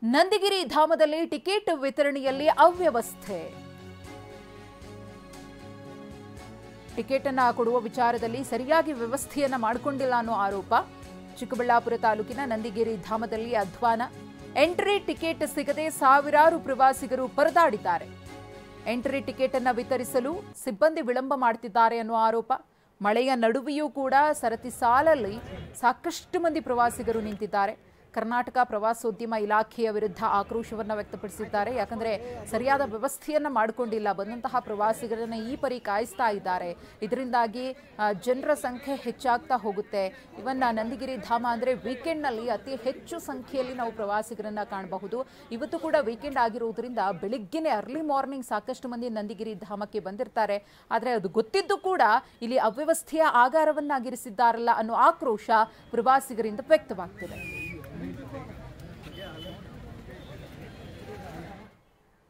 Nandigiri ಧಾಮದಲ್ಲಿ ticket ವಿತರಣೆಯಲ್ಲಿ ಅವ್ಯವಸ್ಥೆ. Ticket ಅನ್ನು ಕೊಡುವ ವಿಚಾರದಲ್ಲಿ ಸರಿಯಾಗಿ ವ್ಯವಸ್ಥೆಯನ್ನ ಮಾಡಿಕೊಂಡಿಲ್ಲ ಅನ್ನೋ ಆರೋಪ. ಚಿಕ್ಕಬಳ್ಳಾಪುರ ತಾಲೂಕಿನ ನಂದಿಗಿರಿ ಧಾಮದಲ್ಲಿ ಅಧ್ವಾನ. ಎಂಟ್ರಿ ಟಿಕೆಟ್ ಸಿಗದೆ ಸಾವಿರಾರು ಪ್ರವಾಸಿಗರು ಪರದಾಡಿದ್ದಾರೆ. ಎಂಟ್ರಿ ಟಿಕೆಟ್ ಅನ್ನು ವಿತರಿಸಲು ಸಿಬ್ಬಂದಿ ವಿಳಂಬ ಮಾಡುತ್ತಿದ್ದಾರೆ ಅನ್ನೋ ಆರೋಪ. ಮಳೆಯ ನಡುವೆಯೂ ಕೂಡ ಸರತಿ ಸಾಲಲ್ಲಿ ಸಾಕಷ್ಟು ಮಂದಿ ಪ್ರವಾಸಿಗರು ನಿಂತಿದ್ದಾರೆ. ಕರ್ನಾಟಕ ಪ್ರವಾಸೋದ್ಯಮ ಇಲಾಖೆಯ ವಿರುದ್ಧ ಆಕ್ರೋಶವನ್ನು ವ್ಯಕ್ತಪಡಿಸಿದ್ದಾರೆ. ಯಾಕಂದ್ರೆ ಸರಿಯಾದ ವ್ಯವಸ್ಥೆಯನ್ನ ಮಾಡಿಕೊಂಡಿಲ್ಲ, ಬಂದಂತಹ ಪ್ರವಾಸಿಗರನ್ನ ಈ ಪರಿ ಕಾಯಿಸ್ತಾ ಇದ್ದಾರೆ. ಇದರಿಂದಾಗಿ ಜನರ ಸಂಖ್ಯೆ ಹೆಚ್ಚಾಗ್ತಾ ಹೋಗುತ್ತೆ. ಇವನ್ ನಂದಿಗಿರಿ ಧಾಮ ಅಂದ್ರೆ ವೀಕೆಂಡ್ ನಲ್ಲಿ ಅತಿ ಹೆಚ್ಚು ಸಂಖ್ಯೆಯಲ್ಲಿ ನಾವು ಪ್ರವಾಸಿಗರನ್ನ ಕಾಣಬಹುದು. ಇವತ್ತು ಕೂಡ ವೀಕೆಂಡ್ ಆಗಿರುವುದರಿಂದ ಬೆಳಿಗ್ಗೆನೆ ಅರ್ಲಿ ಮಾರ್ನಿಂಗ್ ಸಾಕಷ್ಟು ಮಂದಿ ನಂದಿಗಿರಿ ಧಾಮಕ್ಕೆ ಬಂದಿರ್ತಾರೆ. ಆದ್ರೆ ಅದು ಗೊತ್ತಿದ್ದು ಕೂಡ ಇಲ್ಲಿ ಅವ್ಯವಸ್ಥೆಯ ಆಗಾರವನ್ನಾಗಿರಿಸಿದ್ದಾರಲ್ಲ ಅನ್ನೋ ಆಕ್ರೋಶ ಪ್ರವಾಸಿಗರಿಂದ ವ್ಯಕ್ತವಾಗ್ತಿದೆ.